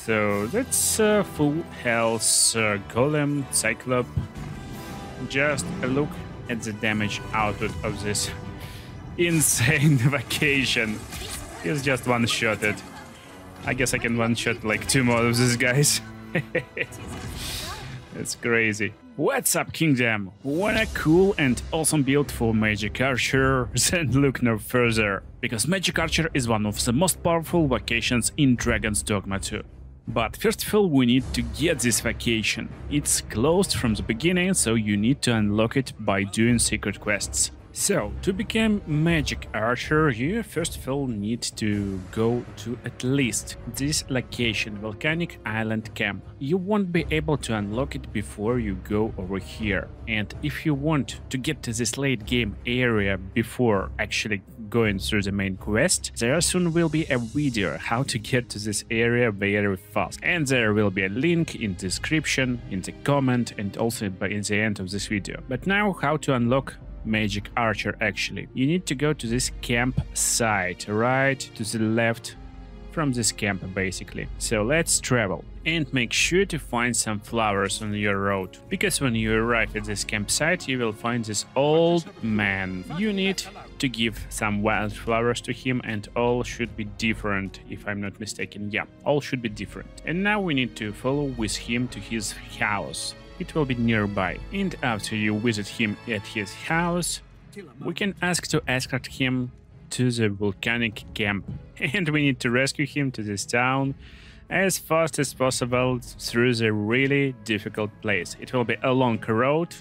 So that's full health golem cyclop. Just a look at the damage output of this insane vacation. He's just one-shotted. I guess I can one-shot like 2 more of these guys. That's crazy. What's up, Kingdom? Want a cool and awesome build for Magic Archer? Then look no further, because Magic Archer is one of the most powerful vocations in Dragon's Dogma 2. But first of all, we need to get this vocation. It's closed from the beginning, so you need to unlock it by doing secret quests. So, to become Magic Archer, you first of all need to go to at least this location, Volcanic Island Camp. You won't be able to unlock it before you go over here. And if you want to get to this late game area before actually going through the main quest, there soon will be a video how to get to this area very fast. And there will be a link in the description, in the comment, and also in the end of this video. But now, how to unlock Magic Archer actually. You need to go to this campsite, right to the left from this camp basically. So let's travel and make sure to find some flowers on your road, because when you arrive at this campsite you will find this old man. You need to give some wildflowers to him, and all should be different, if I'm not mistaken. Yeah, all should be different. And now we need to follow with him to his house. It will be nearby, and after you visit him at his house, we can ask to escort him to the volcanic camp, and we need to rescue him to this town as fast as possible through the really difficult place. It will be a long road,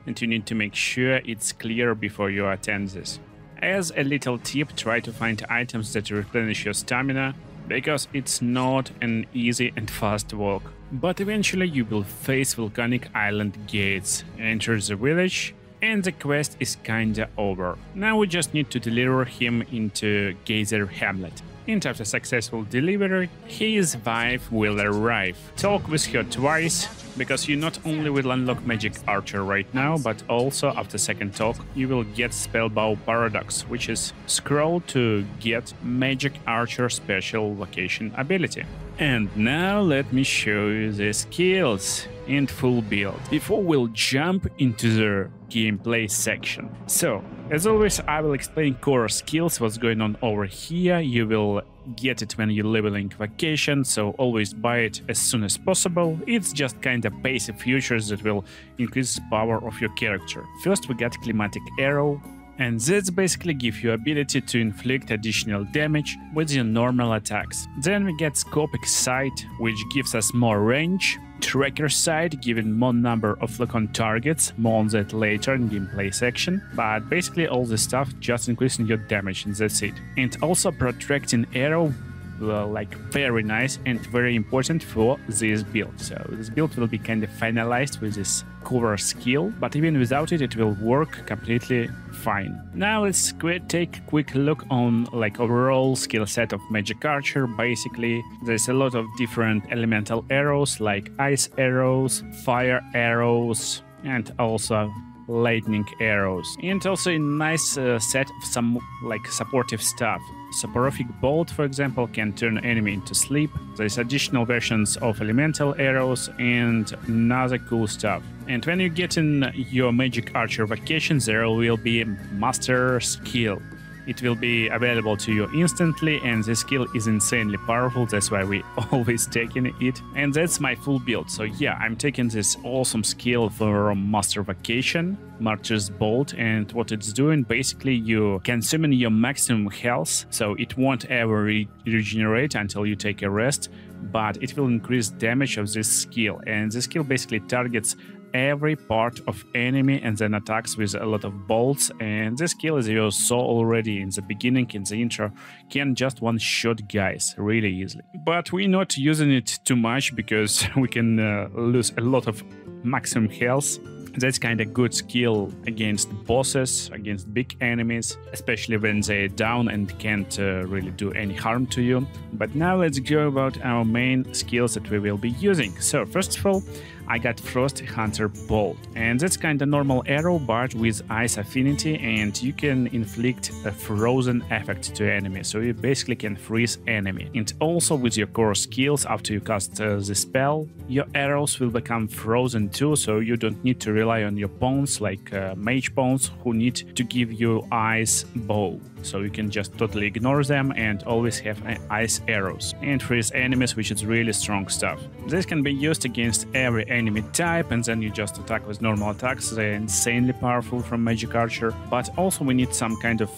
and you need to make sure it's clear before you attend this. As a little tip, try to find items that replenish your stamina, because it's not an easy and fast walk. But eventually you will face Volcanic Island gates, enter the village, and the quest is kinda over. Now we just need to deliver him into Geyser Hamlet. And after successful delivery, his wife will arrive. Talk with her twice, because you not only will unlock Magic Archer right now, but also after second talk you will get Spellbow Paradox, which is scroll to get Magic Archer special vocation ability. And now let me show you the skills in full build, before we'll jump into the gameplay section. So, as always, I will explain core skills, what's going on over here. You will get it when you're leveling vocation, so always buy it as soon as possible. It's just kind of basic features that will increase the power of your character. First we got Climatic Arrow, and that's basically give you ability to inflict additional damage with your normal attacks. Then we get Scopic Sight, which gives us more range. Tracker Sight, giving more number of lock-on targets, more on that later in gameplay section, but basically all this stuff just increasing your damage, and that's it. And also Protracting Arrow, well, like very nice and very important for this build. So this build will be kind of finalized with this core skill, but even without it, it will work completely fine. Now let's take a quick look on like overall skill set of Magic Archer. Basically, there's a lot of different elemental arrows like ice arrows, fire arrows, and also lightning arrows, and also a nice set of some like supportive stuff. Soporific Bolt, for example, can turn enemy into sleep. There's additional versions of elemental arrows and another cool stuff. And when you get in your Magic Archer vocation, there will be a master skill. It will be available to you instantly, and the skill is insanely powerful, that's why we always taking it. And that's my full build. So yeah, I'm taking this awesome skill for Master Vocation, Martyr's Bolt, and what it's doing, basically you consuming your maximum health, so it won't ever regenerate until you take a rest, but it will increase damage of this skill, and the skill basically targets every part of enemy and then attacks with a lot of bolts. And this skill, as you saw already in the beginning, in the intro, can just one-shot guys really easily. But we're not using it too much because we can lose a lot of maximum health. That's kind of good skill against bosses, against big enemies, especially when they're down and can't really do any harm to you. But now let's go about our main skills that we will be using. So first of all, I got Frost Hunter Bolt, and that's kind of normal arrow but with ice affinity, and you can inflict a frozen effect to enemy, so you basically can freeze enemy. And also with your core skills, after you cast the spell, your arrows will become frozen too, so you don't need to rely on your pawns like mage pawns who need to give you ice bow. So you can just totally ignore them and always have ice arrows and freeze enemies, which is really strong stuff. This can be used against every enemy type, and then you just attack with normal attacks. They're insanely powerful from Magic Archer, but also we need some kind of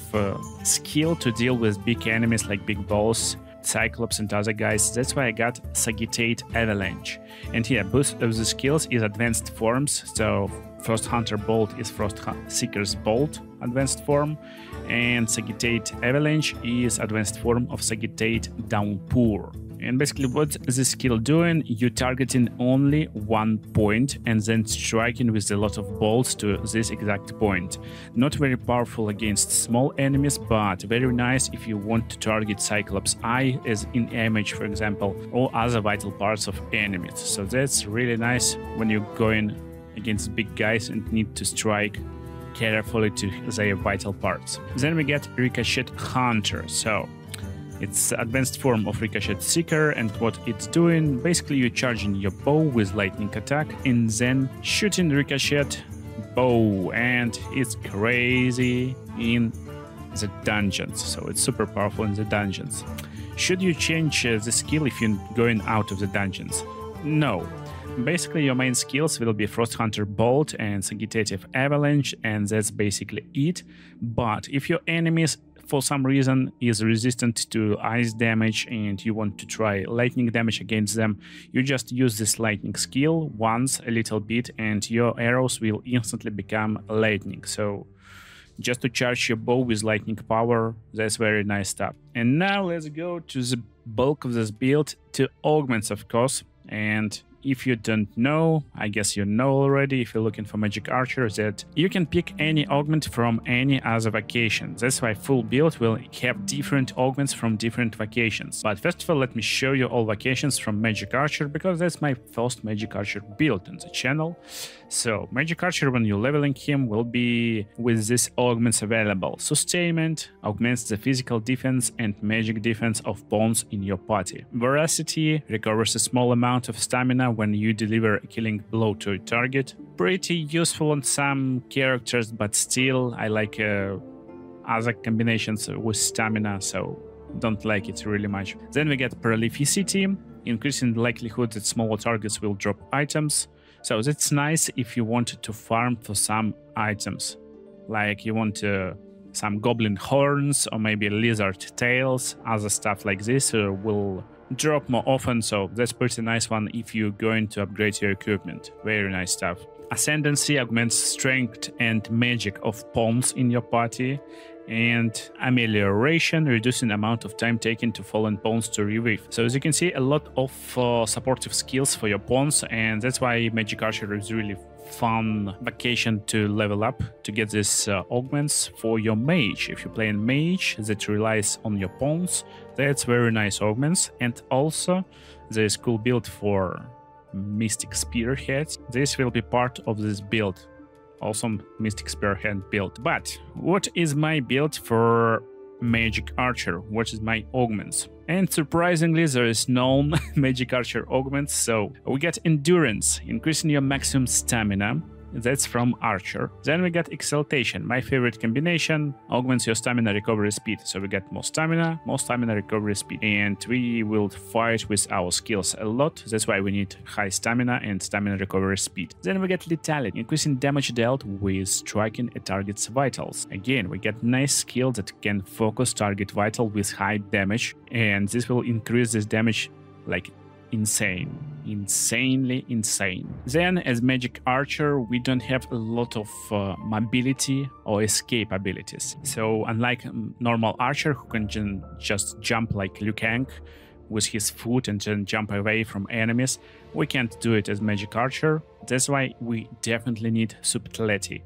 skill to deal with big enemies like big boss, Cyclops and other guys. That's why I got Sagitate Avalanche. And yeah, both of the skills is advanced forms, so Frost Hunter Bolt is Frost Seeker's Bolt advanced form, and Sagitate Avalanche is advanced form of Sagitate Downpour. And basically what the skill doing, you targeting only one point and then striking with a lot of bolts to this exact point. Not very powerful against small enemies, but very nice if you want to target Cyclops' eye as in image, for example, or other vital parts of enemies. So that's really nice when you're going against big guys and need to strike carefully to their vital parts. Then we get Ricochet Hunter. So it's advanced form of Ricochet Seeker, and what it's doing, basically you're charging your bow with lightning attack and then shooting Ricochet bow, and it's crazy in the dungeons, so it's super powerful in the dungeons. Should you change the skill if you're going out of the dungeons? No. Basically your main skills will be Frost Hunter Bolt and Sagittative Avalanche, and that's basically it. But if your enemies for some reason is resistant to ice damage and you want to try lightning damage against them, you just use this lightning skill once a little bit and your arrows will instantly become lightning. So just to charge your bow with lightning power, that's very nice stuff. And now let's go to the bulk of this build, to augments, of course. And if you don't know, I guess you know already if you're looking for Magic Archer, that you can pick any augment from any other vacation. That's why full build will have different augments from different vacations. But first of all, let me show you all vacations from Magic Archer, because that's my first Magic Archer build on the channel. So Magic Archer, when you're leveling him, will be with these augments available. Sustainment augments the physical defense and magic defense of pawns in your party. Veracity recovers a small amount of stamina when you deliver a killing blow to a target. Pretty useful on some characters, but still I like other combinations with stamina, so don't like it really much. Then we get Prolificity, increasing the likelihood that smaller targets will drop items. So that's nice if you want to farm for some items, like you want some goblin horns or maybe lizard tails, other stuff like this will drop more often, so that's pretty nice one if you're going to upgrade your equipment. Very nice stuff. Ascendancy augments strength and magic of pawns in your party, and amelioration, reducing the amount of time taken to fallen pawns to revive. So as you can see, a lot of supportive skills for your pawns, and that's why Magic Archer is really fun vacation to level up, to get these augments for your mage. If you play in mage that relies on your pawns, that's very nice augments. And also there's cool build for Mystic Spearheads. This will be part of this build. Awesome Mystic Spearhead build. But what is my build for Magic Archer? What is my augments? And surprisingly, there is no Magic Archer augments. So we get Endurance, increasing your maximum stamina. That's from Archer. Then we get Exaltation, my favorite combination, augments your stamina recovery speed. So we get more stamina recovery speed, and we will fight with our skills a lot. That's why we need high stamina and stamina recovery speed. Then we get Lethality, increasing damage dealt with striking a target's vitals. Again, we get nice skill that can focus target vital with high damage, and this will increase this damage like insanely insane. Then as Magic Archer, we don't have a lot of mobility or escape abilities. So unlike normal Archer who can just jump like Liu Kang with his foot and then jump away from enemies, we can't do it as Magic Archer. That's why we definitely need Subtlety,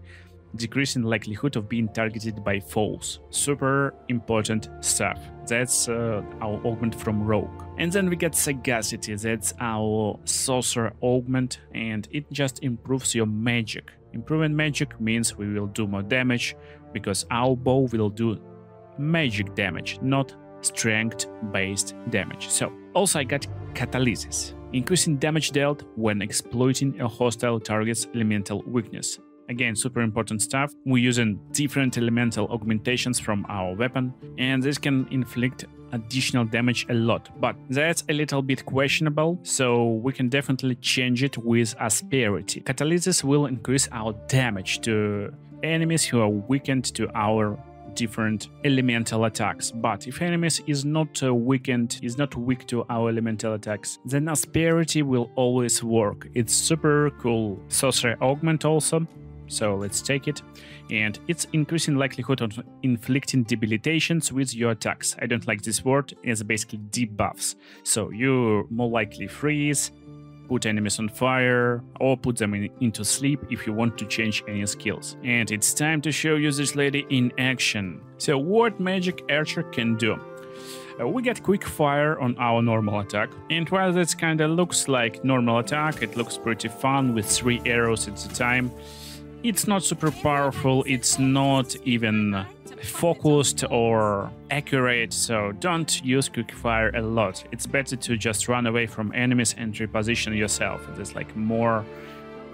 decreasing likelihood of being targeted by foes. Super important stuff. that's our augment from Rogue. And then we get Sagacity, that's our sorcerer augment, and it just improves your magic. Improving magic means we will do more damage, because our bow will do magic damage, not strength-based damage. So, also I got Catalysis, increasing damage dealt when exploiting a hostile target's elemental weakness. Again, super important stuff. We're using different elemental augmentations from our weapon, and this can inflict additional damage a lot, but that's a little bit questionable, so we can definitely change it with Asperity. Catalysis will increase our damage to enemies who are weakened to our different elemental attacks, but if enemies is not weak to our elemental attacks, then Asperity will always work. It's super cool. Sorcerer augment also, so let's take it. And it's increasing likelihood of inflicting debilitations with your attacks. I don't like this word, it's basically debuffs. So you more likely freeze, put enemies on fire, or put them into sleep if you want to change any skills. And it's time to show you this lady in action. So what Magic Archer can do? We get quick fire on our normal attack, and while this kinda looks like normal attack, it looks pretty fun with 3 arrows at a time. It's not super powerful, it's not even focused or accurate, so don't use quick fire a lot. It's better to just run away from enemies and reposition yourself. It's like more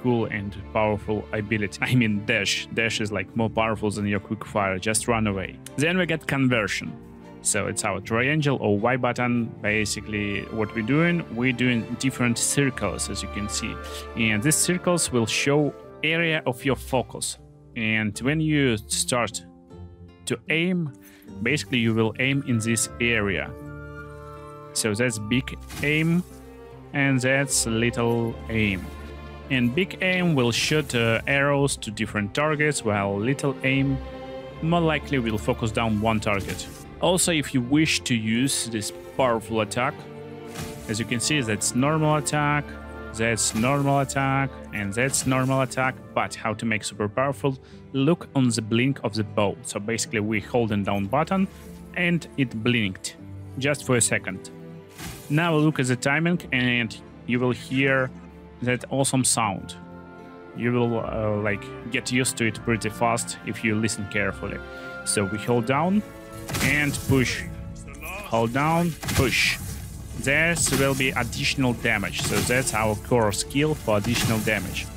cool and powerful ability. I mean dash. Dash is like more powerful than your quick fire, just run away. Then we get conversion. So it's our triangle or Y button. Basically what we're doing different circles, as you can see. And these circles will show area of your focus, and when you start to aim, basically you will aim in this area. So that's big aim and that's little aim, and big aim will shoot arrows to different targets, while little aim more likely will focus down one target. Also, if you wish to use this powerful attack, as you can see, that's normal attack, that's normal attack, and that's normal attack. But how to make super powerful? Look on the blink of the bow. So basically we holding down button and it blinked just for a second. Now look at the timing and you will hear that awesome sound. You will like get used to it pretty fast if you listen carefully. So we hold down and push, hold down, push. This will be additional damage, so that's our core skill for additional damage.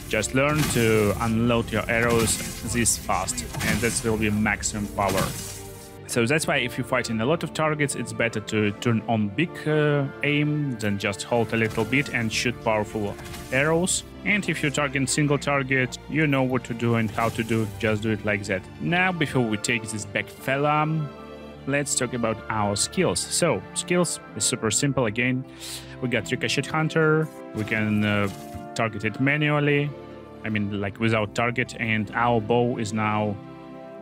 Just learn to unload your arrows this fast, and that will be maximum power. So that's why if you're fighting a lot of targets, it's better to turn on big aim than just hold a little bit and shoot powerful arrows. And if you're targeting single target, you know what to do and how to do, just do it like that. Now, before we take this back fella, let's talk about our skills. So, skills is super simple again. We got Ricochet Hunter, we can target it manually, I mean like without target, and our bow is now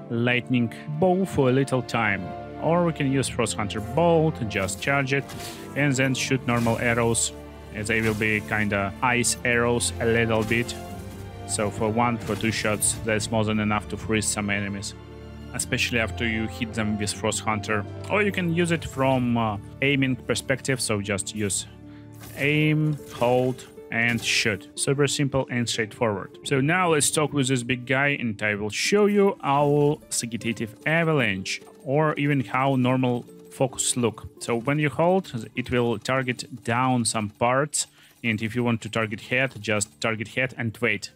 Lightning Bow for a little time. Or we can use Frost Hunter Bow to just charge it and then shoot normal arrows. They will be kinda ice arrows a little bit. So for 2 shots, that's more than enough to freeze some enemies, especially after you hit them with Frost Hunter. Or you can use it from aiming perspective, so just use aim, hold, and shoot. Super simple and straightforward. So now let's talk with this big guy and I will show you our Sagitative Avalanche, or even how normal focus look. So when you hold, it will target down some parts, and if you want to target head, just target head and wait.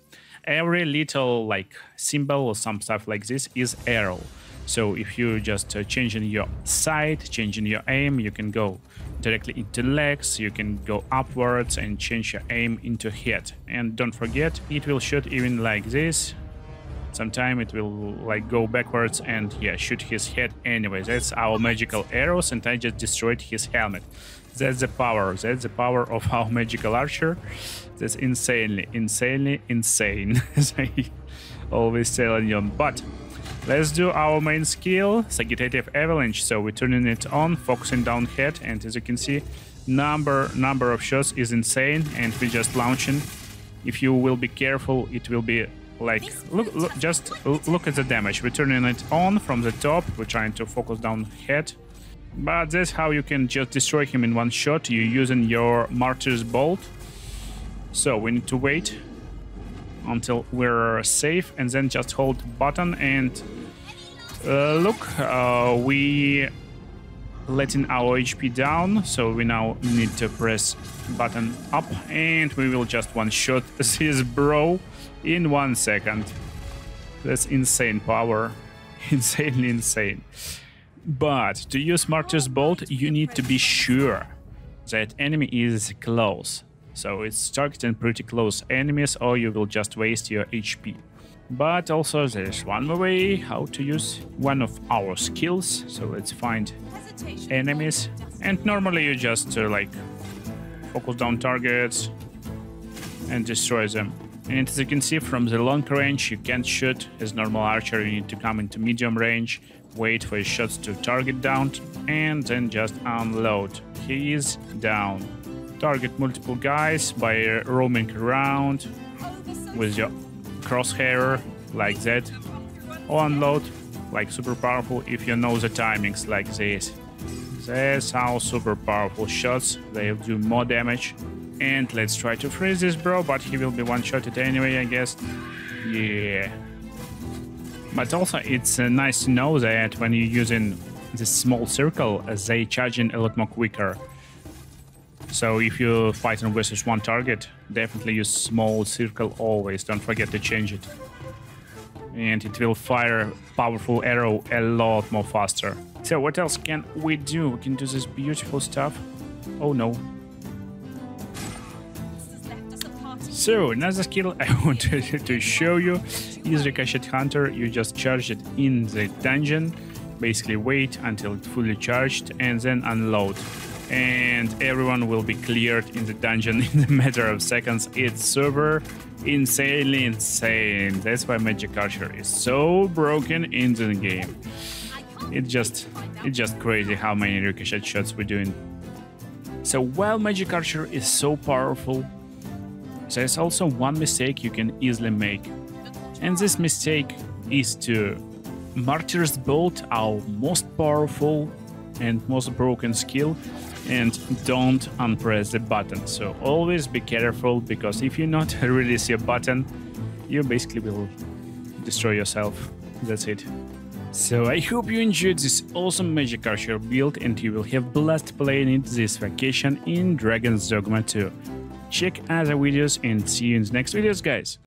Every little like symbol or some stuff like this is arrow. So if you just changing your sight, changing your aim, you can go directly into legs, you can go upwards and change your aim into head. And don't forget, it will shoot even like this. Sometimes it will like go backwards and yeah, shoot his head anyway. That's our magical arrows, and I just destroyed his helmet. That's the power of our magical archer. That's insanely insane, as I always telling you. But let's do our main skill, Sagitative Avalanche. So we're turning it on, focusing down head, and as you can see, number of shots is insane, and we're just launching. If you will be careful, it will be like, look at the damage. We're turning it on from the top, we're trying to focus down head, But that's how you can just destroy him in one shot. You're using your Martyr's Bolt. So we need to wait until we're safe and then just hold button and look, we letting our HP down, so we now need to press button up and we will just one-shot this bro in 1 second. That's insane power. Insanely insane. But to use Martyr's Bolt, you need to be sure that enemy is close. So it's targeting pretty close enemies or you will just waste your HP. But also there's one more way how to use one of our skills. So let's find enemies. And normally you just like focus down targets and destroy them. And as you can see from the long range you can't shoot as normal archer, you need to come into medium range, wait for your shots to target down and then just unload. He is down. Target multiple guys by roaming around with your crosshair like that, or unload like super powerful if you know the timings like this. That's how super powerful shots, they'll do more damage. And let's try to freeze this bro, but he will be one-shotted anyway, I guess. Yeah. But also it's nice to know that when you're using this small circle, they charging a lot more quicker. So if you're fighting versus one target, definitely use small circle always, don't forget to change it. And it will fire powerful arrow a lot more faster. So what else can we do? We can do this beautiful stuff. Oh no. So another skill I wanted to show you is Ricochet Hunter. You just charge it in the dungeon, basically wait until it's fully charged and then unload. And everyone will be cleared in the dungeon in a matter of seconds. It's super insanely insane. That's why Magic Archer is so broken in the game. It's just crazy how many ricochet shots we're doing. So while Magic Archer is so powerful, there's also one mistake you can easily make. And this mistake is to Martyr's Bolt, our most powerful and most broken skill, and don't unpress the button. So always be careful, because if you not release your button, you basically will destroy yourself. That's it. So I hope you enjoyed this awesome Magic Archer build and you will have blast playing it this vacation in Dragon's Dogma 2. Check other videos and see you in the next videos, guys.